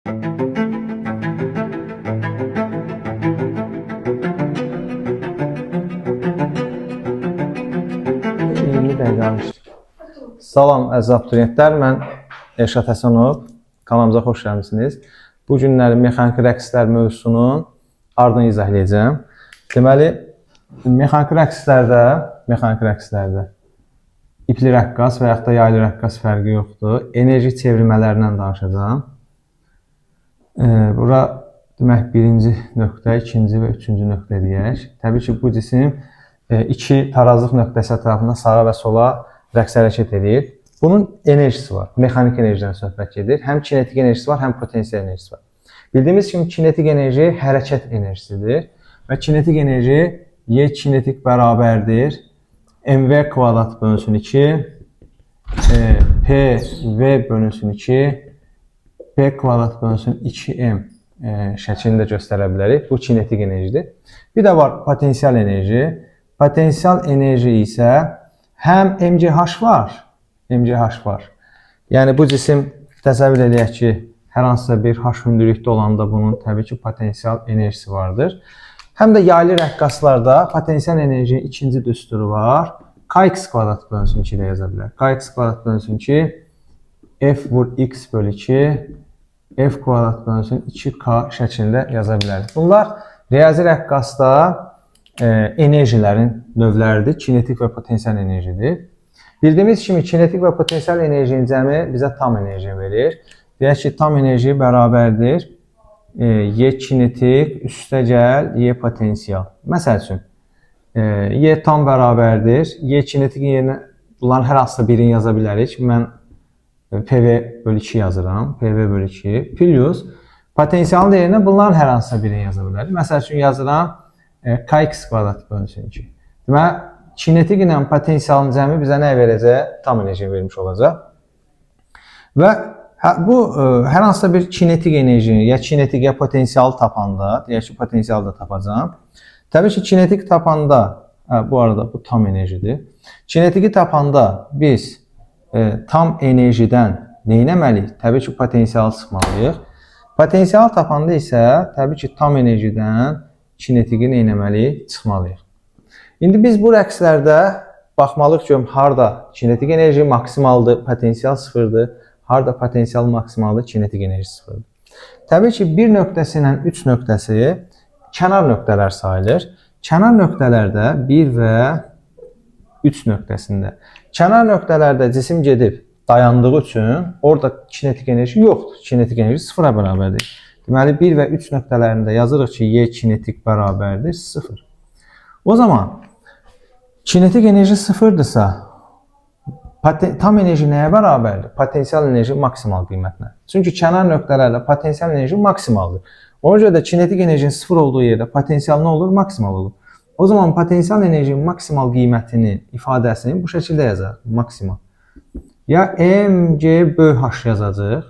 20 dəqiqə almışdı. Salam əziz abituriyentlər, mən Elşad Həsənov, kanalımıza xoş gəlmişsiniz. Bu günləri mexaniki rəqslər mövzusunun ardını izah Deməli, mexaniki rəqslərdə ipli rəqqas və yaxud da yaylı rəqqas fərqi yoxdur. Enerji çevrilmələrindən danışacağım. Bura demək birinci nöqtə, ikinci və üçüncü nöqtə deyək. Təbii ki, bu cisim iki tarazlıq nöqtəsi ətrafında sağa və sola rəqs hərəkət edir. Bunun enerjisi var. Mexanik enerjidən söhbət gedir. Həm kinetik enerjisi var, həm potensial enerjisi var. Bildiyimiz kimi kinetik enerji hərəkət enerjisidir. Və kinetik enerji Y kinetik bərabərdir. MV kvadrat bölünsün 2, PV bölünsün 2, P kvadrat bölünsün 2M şəklində göstərə bilərik. Bu kinetik enerjidir. Bir də var potensial enerji. Potensial enerji isə həm MCH var. Yəni bu cisim təsəvvür edək ki, hər hansısa bir H hündürlükdə olanda bunun təbii ki, potensial enerjisi vardır. Həm də yaylı rəqqaslarda potensial enerjinin ikinci düsturu var. Kx kvadrat bölünsün 2 ilə yaza bilər. Kx kvadrat bölünsün 2, F vur x bölü 2, F kvadrat bölünsün 2K şəklində yaza bilərik. Bunlar riyazi rəqqasda enerjilərin növləridir. Kinetik və potensial enerjidir. Bildiyimiz kimi kinetik və potensial enerjinin cəmi bizə tam enerji verir. Deyək ki, tam enerji bərabərdir Y kinetik üstə gəl Y potensial. Məsəl üçün, Y tam bərabərdir. Y kinetikin yerinə bunların hər hansısa birini yaza bilərik. Mən PV bölü 2 yazıram. PV bölü 2 plus potensialın yerinə bunların hər hansısa birini yaza bilərik. Məsəl üçün yazıram Kx kvadrat bölünsün 2. Deməli, kinetik ilə potensialın cəmi bizə nə verəcək? Tam enerji vermiş olacaq. Və bu hər hansısa bir kinetik enerji, ya kinetik ya potensial tapanda, deyək ki, potensial da tapacağım. Təbii ki, kinetik tapanda, bu arada bu tam enerjidir. Kinetiki tapanda biz tam enerjidən nə etməliyik? Təbii ki, potensialı çıxmalıyıq. Potensial tapanda isə təbii ki, tam enerjidən kinetiki nə etməliyik? Çıxmalıyıq. İndi biz bu rəqslərdə baxmalıyıq ki, harada kinetik enerji maksimaldır, potensial sıfırdır. Harada potensial maksimaldır, kinetik enerji sıfırdır. Təbii ki, bir nöqtəsi ilə 3 nöqtəsi kənar nöqtələr sayılır. Kənar nöqtələrdə 1 və 3 nöqtəsində. Kənar nöqtələrdə cisim gedib dayandığı üçün orada kinetik enerji yoxdur. Kinetik enerji sıfıra bərabərdir. Deməli, 1 və 3 nöqtələrində yazırıq ki, Y kinetik bərabərdir 0. O zaman kinetik enerji sıfırdırsa, tam enerji nəyə bərabərdir? Potensial enerji maksimal qiymətinə. Çünki kənar nöqtələrlə potensial enerji maksimaldır. Ona görə də kinetik enerjinin sıfır olduğu yerdə potensial nə olur? Maksimal olur. O zaman potensial enerjinin maksimal qiymətinin ifadəsini bu şəkildə yazarıq. Maksimal. Ya mg bölü h yazacaq,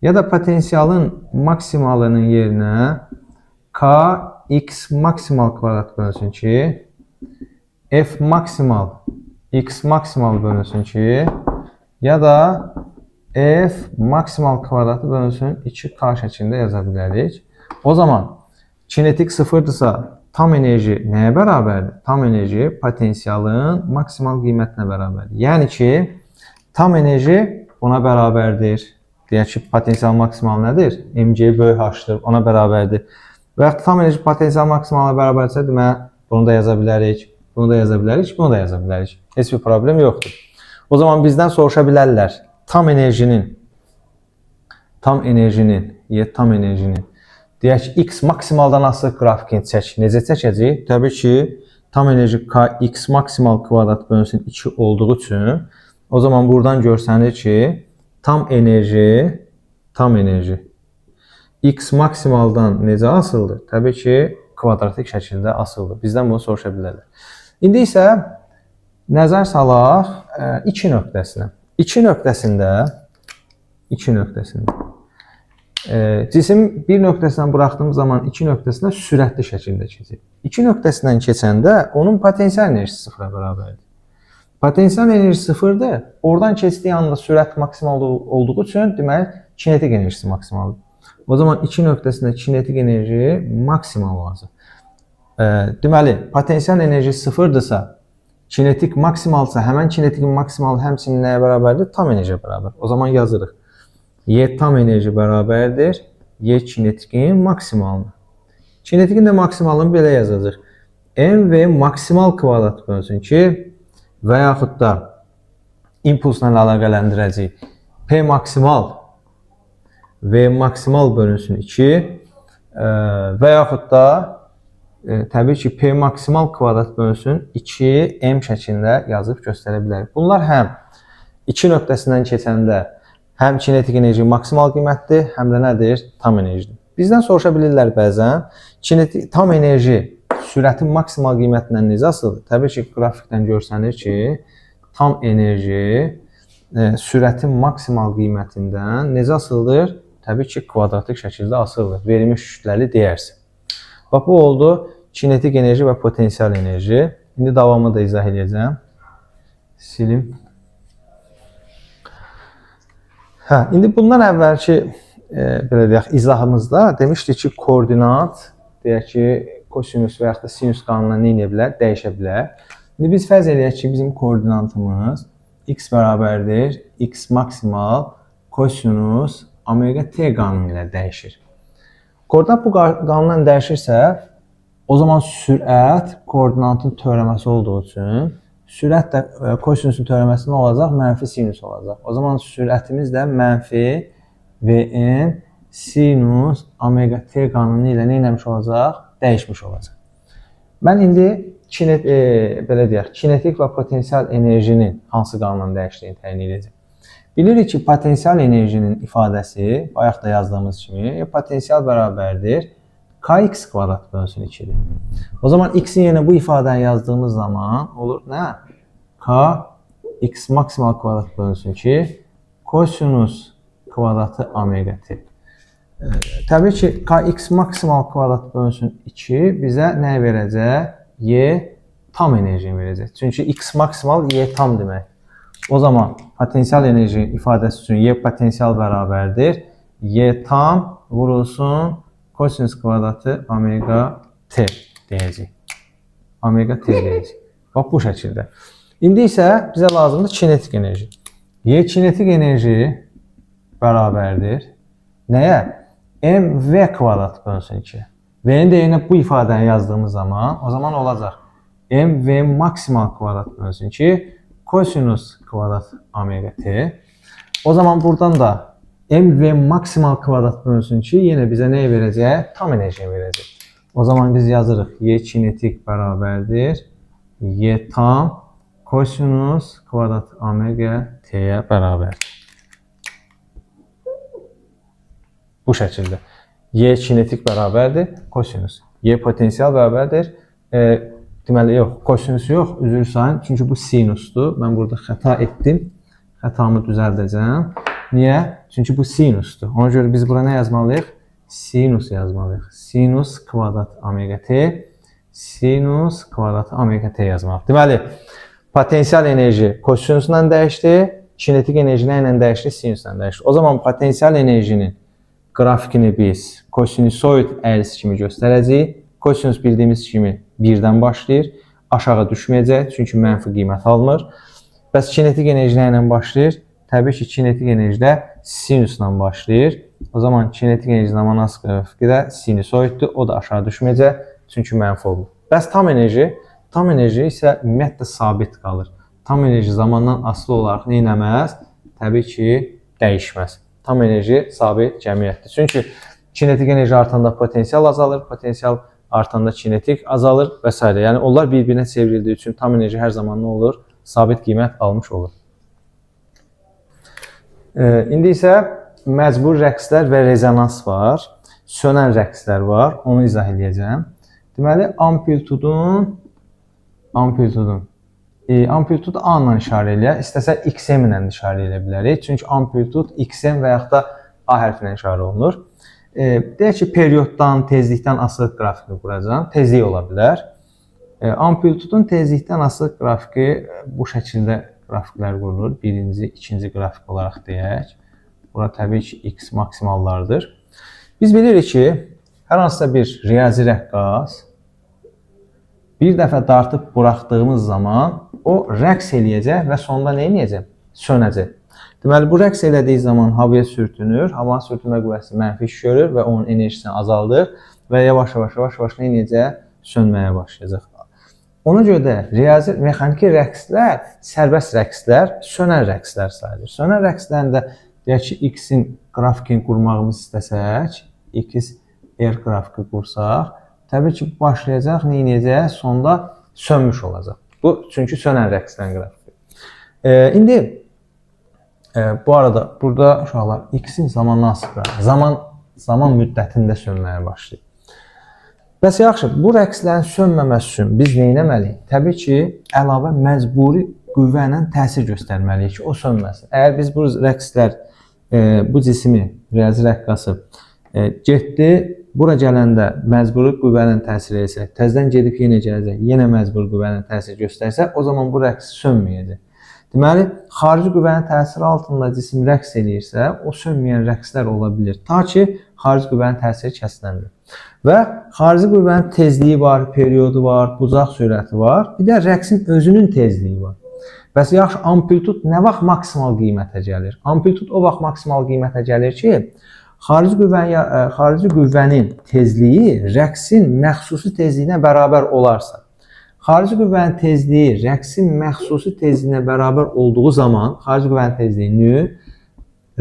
ya da potensialın maksimalının yerinə kx maksimal kvadrat bölünsün ki, f maksimal x maksimal bölünsün ki, ya da f maksimal kvadratı bölünsün 2k şəklində yaza bilərik. O zaman kinetik sıfırdırsa tam enerji nəyə bərabərdir? Tam enerji potensialın maksimal qiymətinə bərabərdir. Yəni ki, tam enerji ona bərabərdir. Deyək ki, potensial maksimal nədir? Mg bölü h-dır, ona bərabərdir. Və yaxud tam enerji potensial maksimala bərabərdirsə, demək, bunu da yaza bilərik, bunu da yaza bilərik, bunu da yaza bilərik. Heç bir problem yoxdur. O zaman bizdən soruşa bilərlər, tam enerjinin, deyək ki, x maksimaldan asılı qrafikini çək. Necə çəkəcəyik? Təbii ki, tam enerji kx maksimal kvadrat bölünsün 2 olduğu üçün, o zaman buradan görsənir ki, tam enerji x maksimaldan necə asıldır? Təbii ki, kvadratik şəkildə asıldır. Bizdən bunu soruşa bilərlər. İndi isə nəzər salaq 2 nöqtəsinə. 2 nöqtəsində cisim bir nöqtəsindən buraxdığımız zaman 2 nöqtəsinə sürətli şəkildə keçir. 2 nöqtəsindən keçəndə onun potensial enerjisi sıfıra bərabərdir. Potensial enerji sıfırdır. Oradan keçdiyi anda sürət maksimal olduğu üçün deməli kinetik enerjisi maksimaldır. O zaman 2 nöqtəsində kinetik enerji maksimal olacaq. Deməli, potensial enerji sıfırdırsa, kinetik maksimalsa, həmən kinetikin maksimalı həmçinin nəyə bərabərdir? Tam enerjiyə bərabər. O zaman yazırıq. Y tam enerji bərabərdir Y kinetikin maksimalına. Kinetikin də maksimalını belə yazacaq. MV maksimal kvadrat bölünsün ki, və yaxud da impulsla əlaqələndirəcək. P maksimal V maksimal bölünsün 2 və yaxud da təbii ki, P maksimal kvadrat bölünsün 2 M şəklində yazıb göstərə bilərik. Bunlar həm 2 nöqtəsindən keçəndə həm kinetik enerji maksimal qiymətdir, həm də nədir? Tam enerjidir. Bizdən soruşa bilirlər bəzən, kinetik tam enerji sürətin maksimal qiymətindən necə asılıdır? Təbii ki, qrafikdən görsənir ki, tam enerji sürətin maksimal qiymətindən necə asılıdır? Təbii ki, kvadratik şəkildə asılıdır. Verilmiş kütləli deyərsə. Bax, bu oldu kinetik enerji və potensial enerji. İndi davamını da izah edəcəm. Silim. İndi bundan əvvəlki belə deyək, izahımızda demişdik ki, koordinat, deyək ki, kosinus və yaxud da sinus qanununa nə edə bilər? Dəyişə bilər. İndi biz fərz edək ki, bizim koordinatımız x bərabərdir, x maksimal kosinus omega t qanunu ilə dəyişir. Koordinat bu qanunla dəyişirsə, o zaman sürət koordinatın törəməsi olduğu üçün sürət də kosinusun törəməsi nə olacaq? Mənfi sinus olacaq. O zaman sürətimiz də mənfi Vn sinus omega t qanunu ilə nə eləmiş olacaq? Dəyişmiş olacaq. Mən indi belə deyək, kinetik və potensial enerjinin hansı qanunla dəyişdiyini təyin edəcəm. Bilirik ki, potensial enerjinin ifadəsi, bayaq da yazdığımız kimi, potensial bərabərdir kx kvadrat bölünsün 2-dir. O zaman x-in yerinə bu ifadəni yazdığımız zaman olur nə? Kx maksimal kvadrat bölünsün 2, kosinus kvadratı omega t. Təbii ki, kx maksimal kvadrat bölünsün 2 bizə nə verəcək? Y tam enerjini verəcək. Çünki x maksimal y tam demək. O zaman potensial enerji ifadəsi üçün y potensial bərabərdir. Y tam vurulsun kosinus kvadratı omega t deyəcək. Omega t deyəcək. Bax, bu şəkildə. İndi isə bizə lazımdır kinetik enerji. Y kinetik enerji bərabərdir. Nəyə? mv kvadrat bölünsün 2. V-nin də yerinə bu ifadəni yazdığımız zaman, o zaman olacaq. mv maksimal kvadrat bölünsün 2, kosinus kvadrat omega t. O zaman buradan da mv maksimal kvadrat bölünsün 2 yenə bizə nəyi verəcək? Tam enerjiyi verəcək. O zaman biz yazırıq. Y kinetik bərabərdir. Y tam kosinus kvadrat omega t-yə bərabər. Bu şəkildə. Y kinetik bərabərdir, kosinus. Y potensial bərabərdir. Deməli, yox, kosinus yox, üzr sayın. Çünki bu sinusdur. Mən burada xəta etdim. Xətamı düzəldəcəm. Niyə? Çünki bu sinusdur. Ona görə biz bura nə yazmalıyıq? Sinus yazmalıyıq. Sinus kvadrat omega t. Sinus kvadrat omega t yazmalıyıq. Deməli, potensial enerji kosinusla dəyişdi. Kinetik enerji nə ilə dəyişdi? Sinusla dəyişdi. O zaman potensial enerjinin qrafikini biz kosinusoid əyrisi kimi göstərəcəyik. Kosinus bildiyimiz kimi 1-dən başlayır. Aşağı düşməyəcək, çünki mənfi qiymət almır. Bəs kinetik enerji nə ilə başlayır? Təbii ki, kinetik enerji də sinusla başlayır. O zaman kinetik enerji zamanası qrafiki də sinusoiddir. O da aşağı düşməyəcək, çünki mənfi olur. Bəs tam enerji? Tam enerji isə ümumiyyətlə sabit qalır. Tam enerji zamandan asılı olaraq nə etməz? Təbii ki, dəyişməz. Tam enerji sabit cəmiyyətdir. Çünki kinetik enerji artanda potensial azalır, potensial artanda kinetik azalır və s. Yəni, onlar bir-birinə çevrildiyi üçün tam enerji hər zaman nə olur? Sabit qiymət almış olur. İndi isə məcbur rəqslər və rezonans var. Sönən rəqslər var. Onu izah edəcəm. Deməli, amplitudun amplitud A ilə işarə eləyək, istəsə XM ilə işarə edə bilərik. Çünki amplitud XM və yaxud da A hərfi ilə işarə olunur. Deyək ki, perioddan, tezlikdən asılı qrafikini quracam. Tezlik ola bilər. Amplitudun tezlikdən asılı qrafiki bu şəkildə qrafiklər qurulur. Birinci, ikinci qrafik olaraq deyək. Bura təbii ki, X maksimallardır. Biz bilirik ki, hər hansısa bir riyazi rəqqas bir dəfə dartıb buraxdığımız zaman o rəqs eləyəcək və sonda nə eləyəcək? Sönəcək. Deməli, bu rəqs elədiyi zaman havaya sürtünür, havanın sürtünmə qüvvəsi mənfi iş görür və onun enerjisini azaldır və yavaş-yavaş nə eləyəcək? Sönməyə başlayacaq. Ona görə də riyazi mexaniki rəqslər, sərbəst rəqslər, sönən rəqslər sayılır. Sönən rəqslərin də deyək ki, X-in qrafikini qurmağımız istəsək, X R qrafiki qursaq, təbii ki, başlayacaq, nə edəcək? Sonda sönmüş olacaq. Bu, çünki sönən rəqslərin qrafiki. İndi, bu arada, burada uşaqlar, X-in zamandan sıfıra, zaman müddətində sönməyə başlayır. Bəs yaxşı, bu rəqslərin sönməməsi üçün biz nə etməliyik? Təbii ki, əlavə məcburi qüvvə ilə təsir göstərməliyik ki, o sönməsin. Əgər biz bu rəqslər, bu cismi, riyazi rəqqası getdi, bura gələndə məcburi qüvvə ilə təsir etsək, təzədən gedib yenə gələcək, yenə məcburi qüvvə ilə təsir göstərsə, o zaman bu rəqs sönməyəcək. Deməli, xarici qüvvənin təsiri altında cisim rəqs eləyirsə, o sönməyən rəqslər ola bilir. Ta ki, xarici qüvvənin təsiri kəsiləndir. Və xarici qüvvənin tezliyi var, periodu var, bucaq sürəti var. Bir də rəqsin özünün tezliyi var. Bəs yaxşı, amplitud nə vaxt maksimal qiymətə gəlir? Amplitud o vaxt maksimal qiymətə gəlir ki, xarici qüvvənin tezliyi rəqsin məxsusi tezliyinə bərabər olarsa. Xarici qüvvənin tezliyi rəqsin məxsusi tezliyinə bərabər olduğu zaman, xarici qüvvənin tezliyi nü,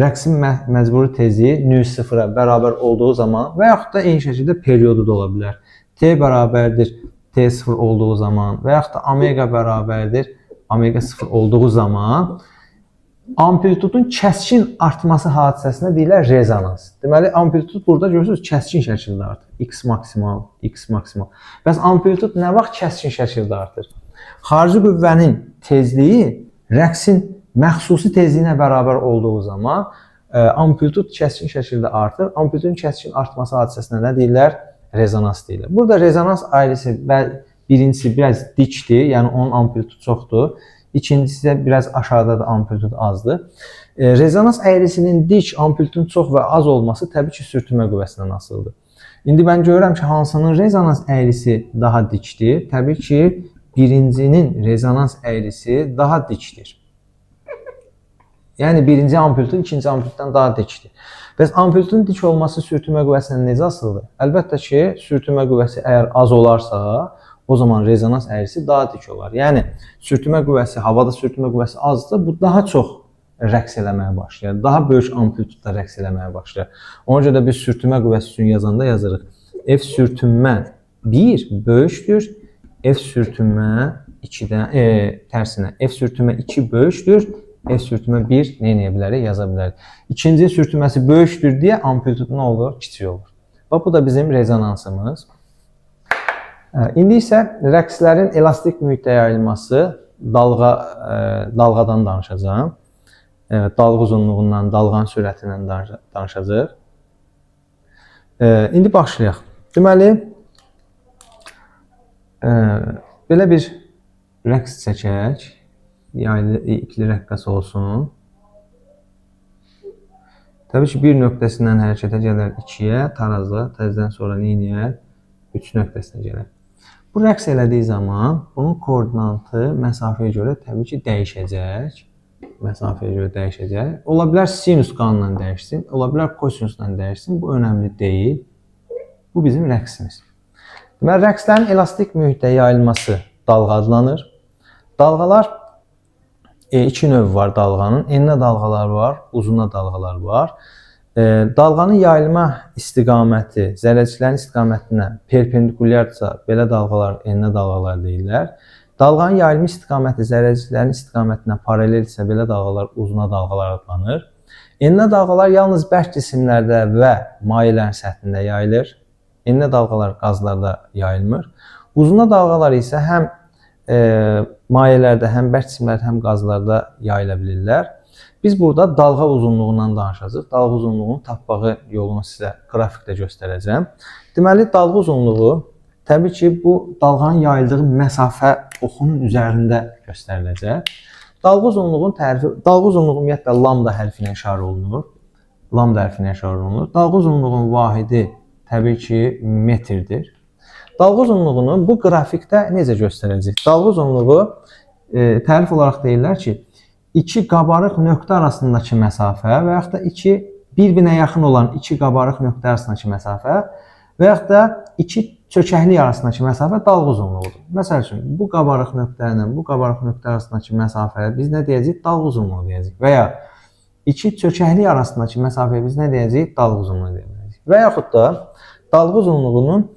rəqsin məcburi tezliyi nü sıfıra bərabər olduğu zaman və yaxud da eyni şəkildə periodu da ola bilər. T bərabərdir T sıfır olduğu zaman və yaxud da omega bərabərdir omega sıfır olduğu zaman amplitudun kəskin artması hadisəsinə deyirlər rezonans. Deməli, amplitud burada görürsünüz, kəskin şəkildə artır. X maksimal, X maksimal. Bəs amplitud nə vaxt kəskin şəkildə artır? Xarici qüvvənin tezliyi rəqsin məxsusi tezliyinə bərabər olduğu zaman amplitud kəskin şəkildə artır. Amplitudun kəskin artması hadisəsinə nə deyirlər? Rezonans deyirlər. Burada rezonans ailesi birincisi biraz dikdir, yəni onun amplitudu çoxdur. İkincisi də biraz aşağıdadır, amplitud azdır. Rezonans əyrisinin dik, amplitudun çox və az olması təbii ki, sürtünmə qüvvəsindən asılıdır. İndi mən görürəm ki, hansının rezonans əyrisi daha dikdir? Təbii ki, birincinin rezonans əyrisi daha dikdir. Yəni, birinci amplitud, ikinci amplituddan daha dikdir. Bəs amplitudun dik olması sürtünmə qüvvəsindən necə asılıdır? Əlbəttə ki, sürtünmə qüvvəsi əgər az olarsa, o zaman rezonans əyrisi daha dik olar. Yəni, sürtünmə qüvvəsi, havada sürtünmə qüvvəsi azdır, bu daha çox rəqs eləməyə başlayır. Daha böyük amplitudda rəqs eləməyə başlayır. Ona görə də biz sürtünmə qüvvəsi üçün yazanda yazırıq. F sürtünmə 1 böyükdür, F sürtünmə 2-dən, tərsinə, F sürtünmə 2 böyükdür, F sürtünmə 1 nə edə bilərik, yaza bilərik. İkinci sürtünməsi böyükdür deyə amplitudu nə olur? Kiçik olur. Bax, bu da bizim rezonansımız. İndi isə rəqslərin elastik mühitdə yayılması, dalğadan danışacağım. Dalğa uzunluğundan, dalğanın sürətindən danışacaq. İndi başlayaq. Deməli, belə bir rəqs çəkək. Yaylı ikili rəqqas olsun. Təbii ki, bir nöqtəsindən hərəkətə gələr 2-yə, tarazda, təzədən sonra nə edir? 3 nöqtəsinə gələr. Bu rəqs elədiyi zaman bunun koordinatı məsafəyə görə təbii ki, dəyişəcək. Məsafəyə görə dəyişəcək. Ola bilər sinus qanunla dəyişsin, ola bilər kosinusla dəyişsin. Bu önəmli deyil. Bu bizim rəqsimiz. Deməli, rəqslərin elastik mühitdə yayılması dalğa adlanır. Dalğalar iki növ var dalğanın. Enli dalğalar var, uzunlu dalğalar var. Dalğanın yayılma istiqaməti zərrəciklərin istiqamətinə perpendikulyarsa belə dalğalar enli dalğalar deyirlər. Dalğanın yayılma istiqaməti zərrəciklərin istiqamətinə paralelsə belə dalğalar uzun dalğalar adlanır. Enli dalğalar yalnız bərk cisimlərdə və mayelərin səthində yayılır. Enli dalğalar qazlarda yayılmır. Uzun dalğalar isə həm mayelərdə, həm bərk cisimlərdə, həm qazlarda yayıla bilirlər. Biz burada dalğa uzunluğundan danışacağıq. Dalğa uzunluğunun tapmağı yolunu sizə qrafikdə göstərəcəm. Deməli, dalğa uzunluğu, təbii ki, bu dalğanın yayıldığı məsafə oxunun üzərində göstəriləcək. Dalğa uzunluğunun tərifi, dalğa uzunluğu ümumiyyətlə lambda hərfi ilə işarə olunur. lambda hərfi ilə işarə olunur. Dalğa uzunluğunun vahidi təbii ki metrdir. Dalğa uzunluğunu bu qrafikdə necə göstərəcək? Dalğa uzunluğu tərif olaraq deyirlər ki, iki qabarıq nöqtə arasındakı məsafə və yaxud da bir-birinə yaxın olan iki qabarıq nöqtə arasındakı məsafə və yaxud da iki çökəklik arasındakı məsafə dalğa uzunluğudur. Məsəl üçün, bu qabarıq nöqtə ilə bu qabarıq nöqtə arasındakı məsafəyə biz nə deyəcəyik? Dalğa uzunluğu deyəcəyik. Və ya iki çökəklik arasındakı məsafəyə biz nə deyəcəyik? Dalğa uzunluğu deyəcəyik. Və yaxud da dalğa uzunluğunun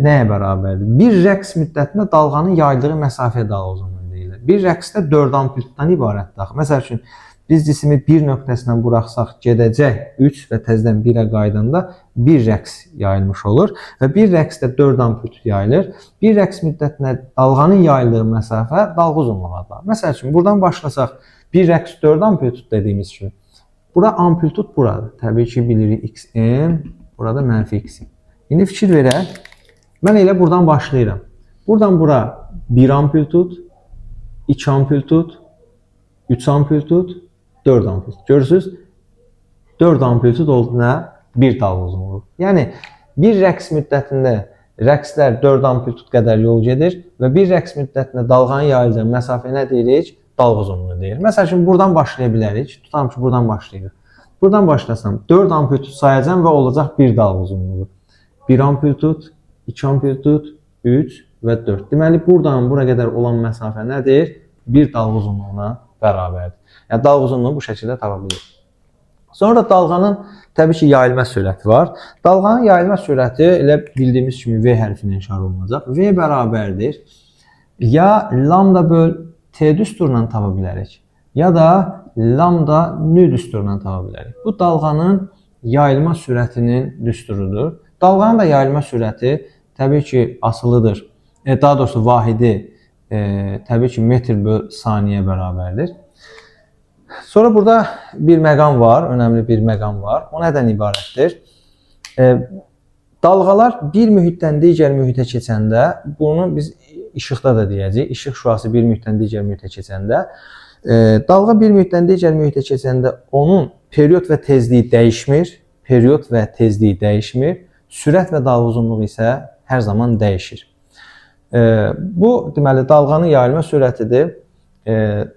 nəyə bərabərdir? Bir rəqs müddətində dalğanın yayıldığı məsafəyə dalğa uzunluğu deyilir. Bir rəqsdə 4 amplituddan ibarətdir. Məsəl üçün, biz cismi bir nöqtəsindən buraxsaq gedəcək 3 və təzədən 1-ə qaydanda bir rəqs yayılmış olur və bir rəqsdə 4 amplitud yayılır. Bir rəqs müddətində dalğanın yayıldığı məsafə dalğa uzunluğu adlanır. Məsəl üçün, buradan başlasaq bir rəqs 4 amplitud dediyimiz kimi, bura amplitud buradır. Təbii ki, bilirik xm, burada mənfi xm. İndi fikir verək, mən elə buradan başlayıram. Buradan bura 1 amplitud, 2 amplitud, 3 amplitud, 4 amplitud. Görürsünüz, 4 amplitud oldu nə? 1 dalğa uzunluğu. Yəni, bir rəqs müddətində rəqslər 4 amplitud qədər yol gedir və bir rəqs müddətində dalğanın yayıldığı məsafə nə deyirik? Dalğa uzunluğu deyilir. Məsəl üçün, buradan başlaya bilərik. Tutalım ki, buradan başlayırıq. Buradan başlasam, 4 amplitud sayacağım və olacaq 1 dalğa uzunluğu. 1 amplitud, 2 amplitud, 3 və 4. Deməli, buradan bura qədər olan məsafə nədir? 1 dalğa uzunluğuna bərabərdir. Yəni, dalğa uzunluğu bu şəkildə tapa bilir. Sonra dalğanın təbii ki, yayılma sürəti var. Dalğanın yayılma sürəti elə bildiyimiz kimi V hərfi ilə işarə olunacaq. V bərabərdir. Ya lambda böl T düsturla tapa bilərik, ya da lambda nü düsturla tapa bilərik. Bu dalğanın yayılma sürətinin düsturudur. Dalğanın da yayılma sürəti təbii ki, asılıdır. Daha doğrusu vahidi təbii ki, metr böl saniyə bərabərdir. Sonra burada bir məqam var, önəmli bir məqam var. O nədən ibarətdir? Dalğalar bir mühitdən digər mühitə keçəndə, bunu biz işıqda da deyəcəyik. İşıq şüası bir mühitdən digər mühitə keçəndə, dalğa bir mühitdən digər mühitə keçəndə onun period və tezliyi dəyişmir. Period və tezliyi dəyişmir. Sürət və dalğa uzunluğu isə hər zaman dəyişir. Bu, deməli, dalğanın yayılma sürətidir.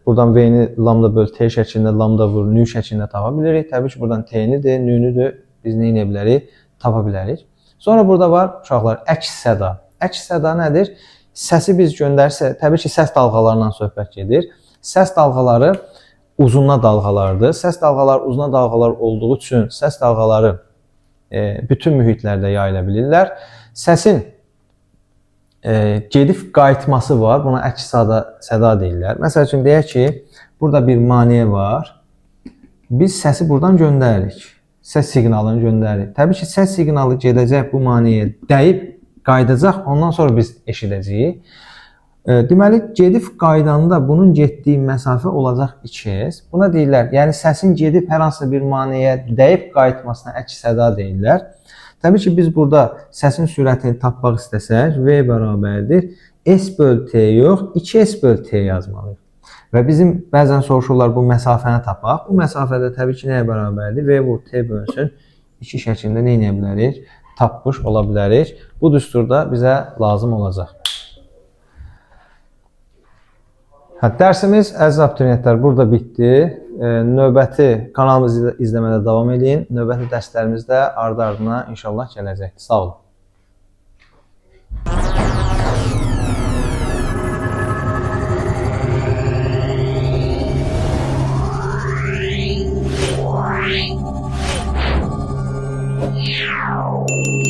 Buradan V-ni lambda böl T şəklində, lambda vur nü şəklində tapa bilirik. Təbii ki, buradan T-nidir, nü-nüdür. Biz nə edə bilərik? Tapa bilərik. Sonra burada var, uşaqlar, əks səda. Əks səda nədir? Səsi biz göndərsə, təbii ki, səs dalğalarından söhbət gedir. Səs dalğaları uzunna dalğalardır. Səs dalğaları uzunna dalğalar olduğu üçün səs dalğaları bütün mühitlərdə yayıla bilirlər. Səsin gedib qayıtması var. Buna əks səda deyirlər. Məsəl üçün, deyək ki, burada bir maneə var. Biz səsi buradan göndəririk. Səs siqnalını göndəririk. Təbii ki, səs siqnalı gedəcək bu maneəyə dəyib, qayıdacaq. Ondan sonra biz eşidəcəyik. Deməli, gedib qaydanda bunun getdiyi məsafə olacaq 2s. Buna deyirlər, yəni səsin gedib hər hansı bir maneəyə dəyib qayıtmasına əks səda deyirlər. Təbii ki, biz burada səsin sürətini tapmaq istəsək, V bərabərdir. S böl T yox, 2S böl T yazmalıyıq. Və bizim bəzən soruşurlar bu məsafəni tapaq. Bu məsafədə təbii ki, nəyə bərabərdir? V vur T bölsün 2 şəklində nə edə bilərik? Tapmış ola bilərik. Bu düsturda bizə lazım olacaq. Dərsimiz, əziz abituriyentlər, burada bitdi. Növbəti kanalımızı izləmədə davam edin. Növbəti dərslərimiz də ardı-ardına inşallah gələcəkdir. Sağ olun. Yeah.